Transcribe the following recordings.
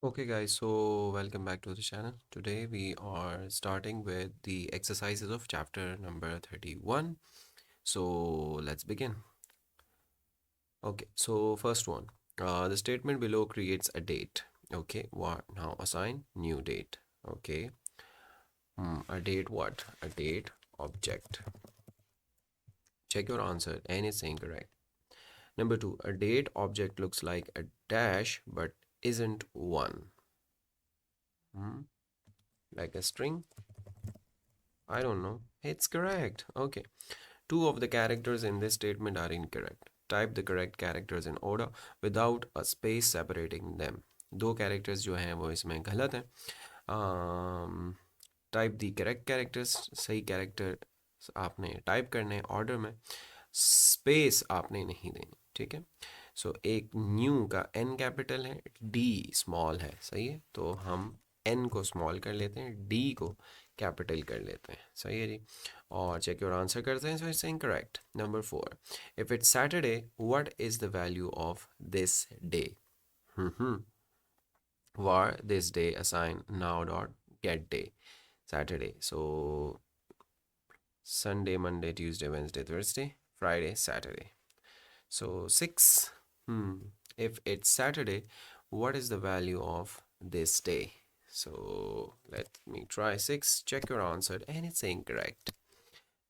Okay guys, so welcome back to the channel. Today we are starting with the exercises of chapter number 31. So let's begin. Okay, so first one. The statement below creates a date. Okay, what? Now assign new date. Okay. A date what? A date object. Check your answer and it's incorrect. Number two, a date object looks like a dash but isn't one. Like a string? I don't know. It's correct. Okay. Two of the characters in this statement are incorrect. Type the correct characters in order without a space separating them. दो characters जो हैं वो इसमें गलत हैं. Type the correct characters. सही character आपने type करने order में. Space आपने नहीं देनी. ठीक है. सो एक न्यू का n कैपिटल है, d स्मॉल है. सही है. तो हम n को स्मॉल कर लेते हैं, d को कैपिटल कर लेते हैं. सही है जी. और चेक योर आंसर करते हैं. So it's incorrect. Number 4, if it's Saturday what is the value of this day. var this day assign now dot get day. Saturday, so Sunday, Monday, Tuesday, Wednesday, Thursday, Friday, Saturday. So 6. If it's Saturday, what is the value of this day? So let me try 6. Check your answer and it's incorrect.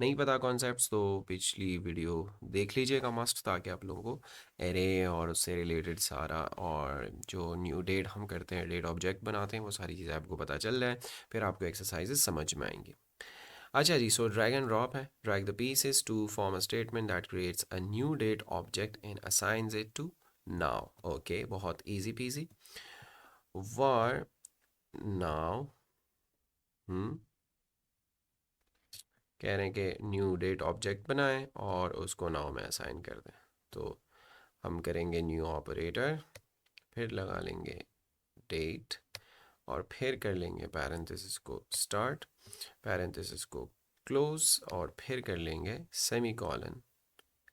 नहीं पता concepts तो पिछली video देख लीजिएगा must, ताकि आप लोगों को एरे और उससे रिलेटेड सारा और जो न्यू डेट हम करते हैं, डेट ऑब्जेक्ट बनाते हैं, वो सारी चीज़ें आपको पता चल रहा है. फिर आपको एक्सरसाइजेस समझ में आएंगी. अच्छा जी, सो ड्रैग एंड ड्रॉप है. Drag the pieces to form a statement that creates a new date object and assigns it to now. Okay, बहुत इजी पीजी. वर नाउ कह रहे हैं कि न्यू डेट ऑब्जेक्ट बनाएं और उसको नाउ में असाइन कर दें. तो हम करेंगे न्यू ऑपरेटर, फिर लगा लेंगे डेट और फिर कर लेंगे पैरेंथेसिस को स्टार्ट, पैरेंथेसिस को क्लोज और फिर कर लेंगे सेमी कॉलन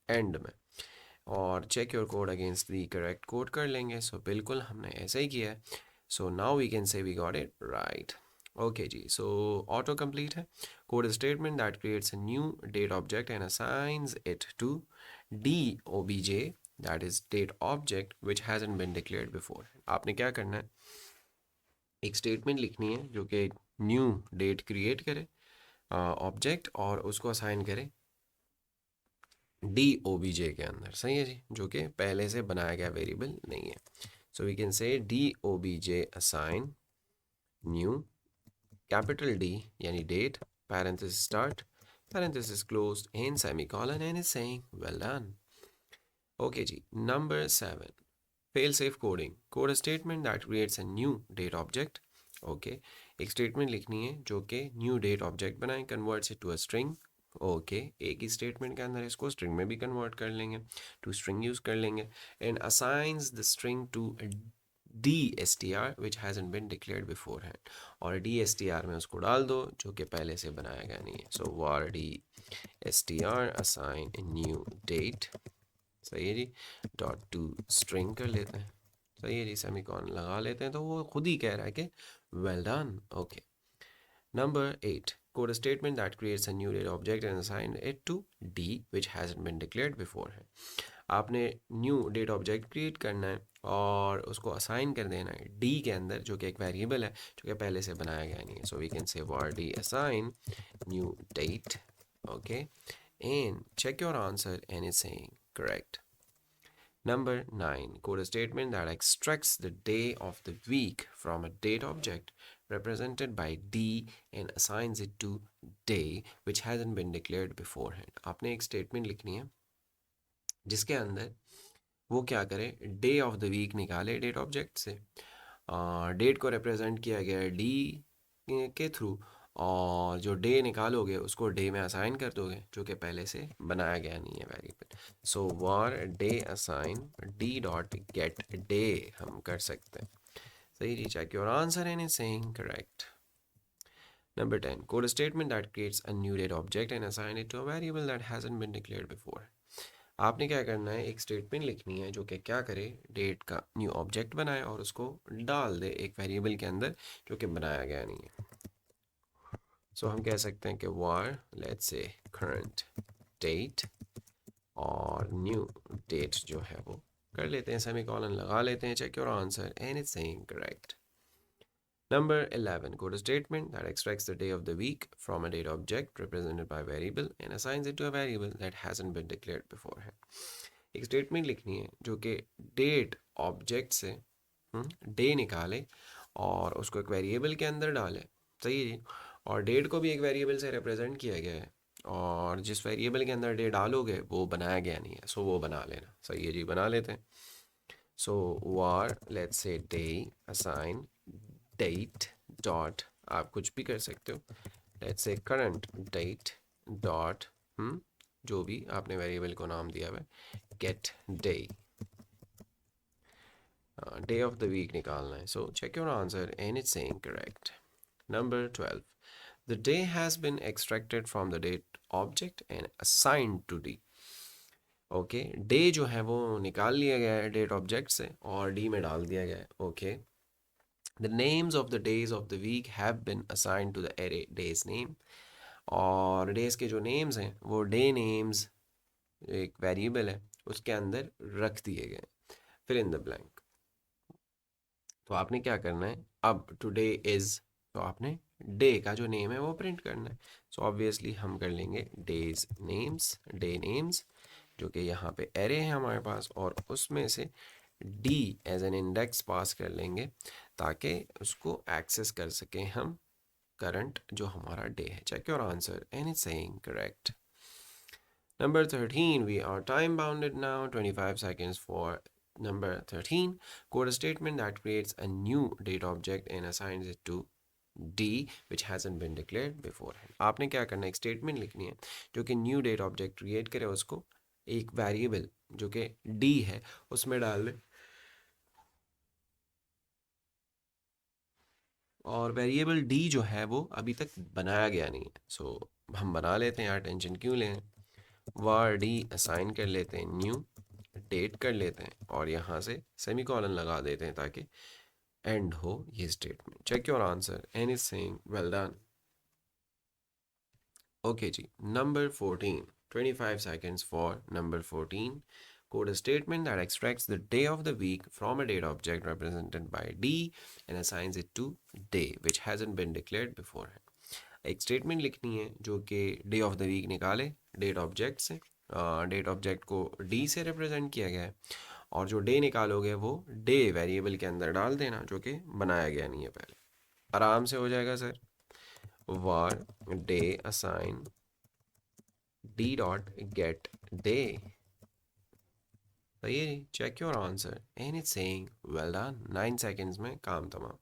एंड में. और check your code against the correct code कर लेंगे. सो बिल्कुल हमने ऐसा ही किया है. So now we can say we got it right. Okay जी, सो ऑटो कंप्लीट है. Code statement that creates a new date object and assigns it to D O B J, that is date object which hasn't been declared before. आपने क्या करना है, एक statement लिखनी है जो कि न्यू डेट क्रिएट करे ऑब्जेक्ट और उसको असाइन करे डी ओ बी जे के अंदर. सही है जी, जो कि पहले से बनाया गया वेरिएबल नहीं है. So we can say D O B J assign new capital D यानी date, parenthesis start, parenthesis closed and semicolon, and is saying well done. Okay जी, number 7, fail safe coding. Code a statement that creates a new date object. Okay, एक statement लिखनी है जो कि new date object बनाए, converts it to a string. Okay, एक ही statement के अंदर इसको स्ट्रिंग में भी कन्वर्ट कर लेंगे, टू स्ट्रिंग यूज कर लेंगे. And assigns the string to D S T R which hasn't been declared beforehand. और डी एस टी आर में उसको डाल दो जो कि पहले से बनाया गया नहीं है. So var D S T R assign new date. सही है जी. डॉट टू स्ट्रिंग कर लेते हैं. सही है जी, सेमीकॉलन लगा लेते हैं तो वो खुद ही कह रहा है कि well done. Okay, number 8, code a statement that creates a new data object and assign it to D which hasn't been declared before है. आपने न्यू डेट ऑब्जेक्ट क्रिएट करना है और उसको असाइन कर देना है D के अंदर, जो कि एक वेरिएबल है जो कि पहले से बनाया गया नहीं है. So we can say var d assign new date. Okay, and check your answer and it's saying correct. Number 9, code a statement that extracts the day of the week from a date object represented by D and assigns it to day which hasn't been declared beforehand. आपने एक statement लिखनी है जिसके अंदर वो क्या करे, day of the week निकाले डेट ऑब्जेक्ट से, डेट को रिप्रेजेंट किया गया है डी के थ्रू, और जो डे निकालोगे उसको डे में असाइन कर दोगे जो कि पहले से बनाया गया नहीं है variable. So var day assign D dot get day हम कर सकते हैं. सही जी, check your answer and is saying correct. Number 10, code a statement that creates a new date object and assign it to a variable that hasn't been declared before. आपने क्या करना है, एक स्टेटमेंट लिखनी है जो कि क्या करे, डेट का न्यू ऑब्जेक्ट बनाए और उसको डाल दे एक वेरिएबल के अंदर जो कि बनाया गया नहीं है। सो हम कह सकते हैं कि वार लेट्स से करंट डेट और न्यू डेट जो है वो कर लेते हैं, सेमीकोलन लगा लेते हैं, check your answer and it's saying correct. Number 11. Code a statement that extracts the day of the week from a date object represented by variable and assigns it to a variable that hasn't been declared beforehand. एक statement लिखनी है जो कि date object से day निकाले और उसको एक वेरिएबल के अंदर डाले। सही है जी। और डेट को भी एक वेरिएबल से रिप्रेजेंट किया गया है और जिस वेरिएबल के अंदर डे डालोगे वो बनाया गया नहीं है, सो वो बना लेना। सही है जी, बना लेते हैं। So var let's say day assign date dot, आप कुछ भी कर सकते हो, let's say current date dot जो भी आपने वेरिएबल को नाम दिया हुआ है, get day, day of the week निकालना है। So check your answer and it's saying correct. Number 12. The day has been extracted from the date object and assigned to D. Okay, day जो है वो निकाल लिया गया है डेट ऑब्जेक्ट से और डी में डाल दिया गया है। Okay, the names of the days of the week have been assigned to the array days name, और डेज के जो नेम्स हैं वो डे नेम्स एक वेरिएबल है उसके अंदर रख दिए गए। Fill in the blank. तो आपने क्या करना है, अब टुडे इज़, तो आपने डे का जो नेम है वो प्रिंट करना है। सो ऑब्वियसली हम कर लेंगे डेज नेम्स, डे नेम्स, जो कि यहाँ पे एरे है हमारे पास, और उसमें से डी एज एन इंडेक्स पास कर लेंगे ताकि उसको एक्सेस कर सकें हम करंट जो हमारा डे है। Check your answer and it's saying correct. Number 13, we are time bounded now, 25 seconds for number 13. Code a statement that creates a new date object and assigns it to D which hasn't been declared beforehand. आपने क्या करना है, एक statement लिखनी है जो कि new date object create करे, उसको एक वेरिएबल जो कि D है उसमें डाल दे, और वेरिएबल D जो है वो अभी तक बनाया गया नहीं है। सो हम बना लेते हैं यार, टेंशन क्यों लें। वार डी असाइन कर लेते हैं, न्यू डेट कर लेते हैं और यहाँ से सेमीकोलन लगा देते हैं ताकि एंड हो ये statement. Check your answer and is saying well done. Okay जी, number 14, 25 seconds for number 14. Code a statement that extracts the day of the week from a date object represented by D and assigns it to day which hasn't been declared beforehand. एक statement लिखनी है जो कि day of the week निकाले date object से, date object को D से represent किया गया है, और जो डे निकालोगे वो डे वेरिएबल के अंदर डाल देना जो कि बनाया गया नहीं है पहले। आराम से हो जाएगा sir. Var day assign D dot get day. सही है, check your answer and it's saying well done. 9 seconds में काम तमाम।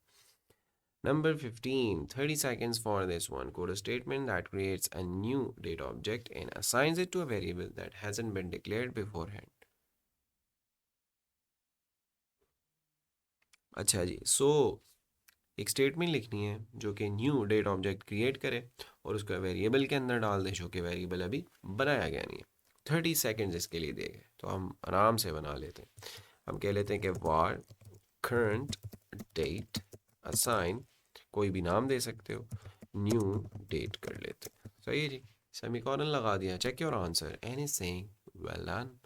Number 15, 30 seconds for this one. Code a statement that creates a new date object and assigns it to a variable that hasn't been declared beforehand. अच्छा जी, एक statement लिखनी है जो कि new date object create करे और उसका वेरिएबल के अंदर डाल दे जो कि वेरिएबल अभी बनाया गया नहीं है। 30 seconds इसके लिए दिए गए, तो हम आराम से बना लेते हैं। हम कह लेते हैं कि वार करंट डेट असाइन, कोई भी नाम दे सकते हो, न्यू डेट कर लेते हैं। सही है जी, सेमीकोलन लगा दिया। Check your answer and is saying well done.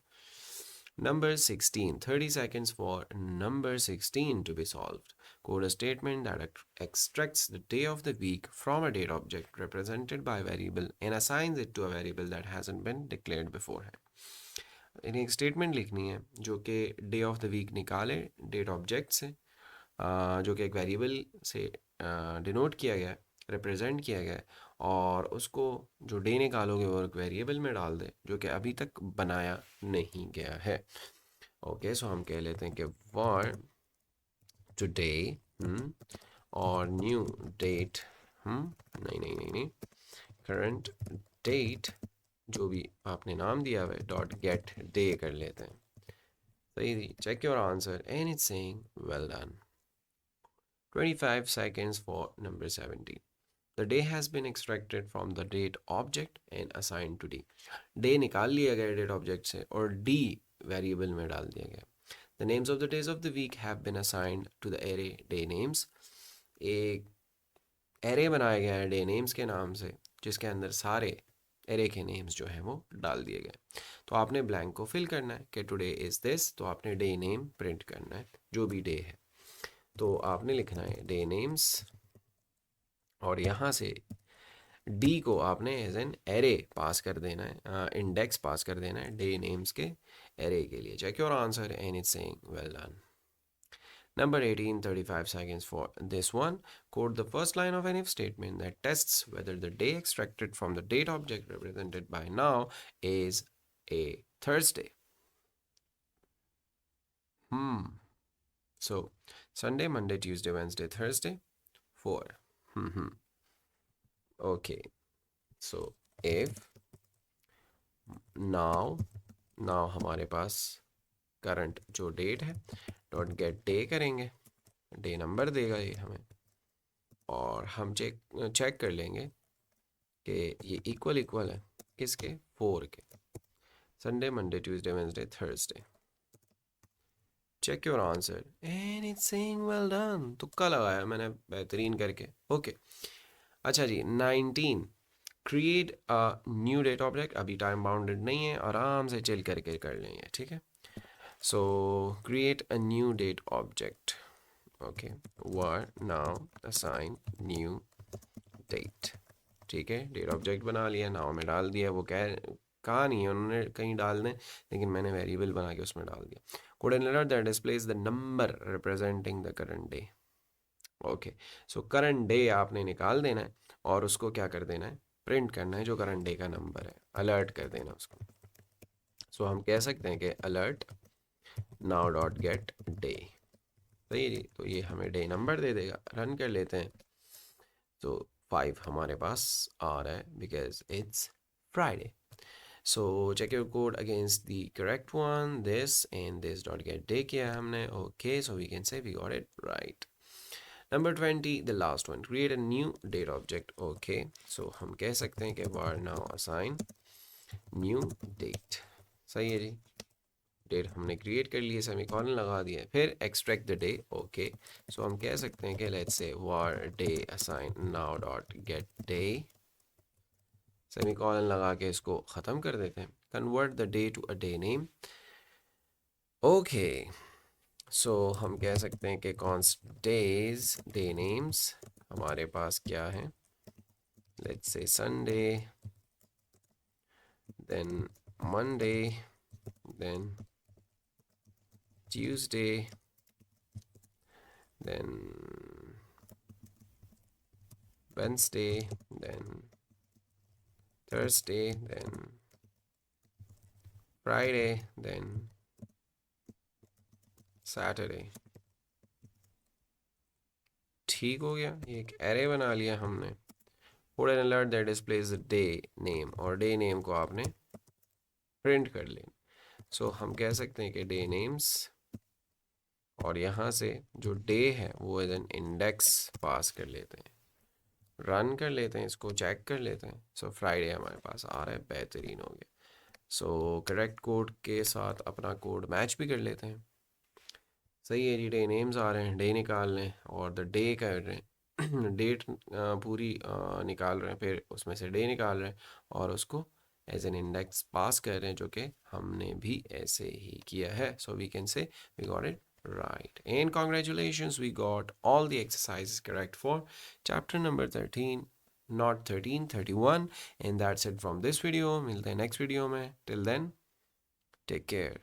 Number 16, 30 seconds for number 16 to be solved. Code a statement that extracts the day of the week from a date object represented by a variable and assigns it to a variable that hasn't been declared beforehand. यानी एक statement लिखनी है जो कि day of the week निकाले date object से, जो कि एक वेरिएबल से डिनोट किया गया है, रिप्रेजेंट किया गया है, और उसको जो डे निकालोगे वो एक वेरिएबल में डाल दे जो कि अभी तक बनाया नहीं गया है। ओके, सो हम कह लेते हैं कि वार टुडे और न्यू डेट, नहीं नहीं नहीं नहीं, करंट डेट जो भी आपने नाम दिया हुआ है डॉट गेट डे कर लेते हैं। सही, check your answer and it's saying well done. 25 seconds for number 17. The day has been extracted from the date object and assign to D. Day निकाल लिया गया डेट ऑब्जेक्ट से और डी वेरिएबल में डाल दिया गया। The names of the days of the week have been assigned to the array day names. एक एरे बनाया गया है डे नेम्स के नाम से, जिसके अंदर सारे एरे के नेम्स जो हैं वो डाल दिए गए। तो आपने ब्लैंक को फिल करना है कि टुडे इज़ दिस, तो आपने डे नेम प्रिंट करना है जो भी डे है। तो आपने लिखना है डे नेम्स और यहाँ से डी को आपने एज एन एरे पास कर देना है, इंडेक्स पास कर देना है डे नेम्स के एरे के लिए। Check your answer and it's saying well done. Number 18, 35 seconds for this one. Quote the first line of an if statement that tests whether the day extracted from the date object represented by now is a Thursday. So, Sunday, Monday, Tuesday, Wednesday, Thursday, 4. Okay. So, if now हमारे पास current जो date है dot get day करेंगे, day number देगा ये हमें, और हम check कर लेंगे कि ये इक्वल है किसके, 4 के। Sunday, Monday, Tuesday, Wednesday, Thursday. Check your answer and it's saying well done. तुक्का लगाया मैंने बेहतरीन करके। ओके अच्छा जी, 19 create a new date object. अभी टाइम बाउंडेड नहीं है, आराम से चिल करके कर लेंगे, ठीक है। So create a new date object. Okay, var now assign new date. ठीक है, डेट ऑब्जेक्ट बना लिया, नाउ में डाल दिया। वो कहा नहीं है उन्होंने कहीं डाल दें, लेकिन मैंने वेरिएबल बना के उसमें डाल दिया। Code and later that displays the number representing the current day. Okay, so current day आपने निकाल देना है और उसको क्या कर देना है, प्रिंट करना है जो करंट डे का नंबर है, अलर्ट कर देना उसको। सो हम कह सकते हैं कि alert now dot get day. सही है जी, तो ये हमें डे नंबर दे देगा। रन कर लेते हैं तो 5 हमारे पास आ रहा है because it's Friday. So check your code against the correct one. This and this dot get day किया हमने. Okay, so we can say we got it right. Number 20, the last one. Create a new date object. Okay, so हम कह सकते हैं कि var now assign new date. सही है जी, date हमने क्रिएट कर लिए, सेमीकोलन लगा दिया, फिर extract the day. Okay, so हम कह सकते हैं कि let's say var day assign now dot get day, semicolon लगा के इसको ख़त्म कर देते हैं। Convert the day to a day name. Okay, so हम कह सकते हैं कि कॉन्स्ट डेज डे नेम्स हमारे पास क्या है, let's say Sunday, then Monday, then Tuesday, then Wednesday, then Thursday, then Friday, then Saturday। ठीक हो गया, एक एरे बना लिया हमने। Code and alert that displays the day name, और डे नेम को आपने प्रिंट कर लेना। सो हम कह सकते हैं कि डे नेम्स, और यहाँ से जो डे है वो एज एन इंडेक्स पास कर लेते हैं। रन कर लेते हैं इसको, चेक कर लेते हैं। सो फ्राइडे हमारे पास आ रहा है, बेहतरीन हो गया। सो करेक्ट कोड के साथ अपना कोड मैच भी कर लेते हैं। सही है जी, डे नेम्स आ रहे हैं, डे निकाल लें और द डे कर रहे हैं डेट पूरी निकाल रहे हैं, फिर उसमें से डे निकाल रहे हैं और उसको एज एन इंडेक्स पास कर रहे हैं, जो कि हमने भी ऐसे ही किया है। So we can say we got it right, and congratulations, we got all the exercises correct for chapter number 13, not 13, 31, and that's it from this video. मिलते हैं next video में, till then take care.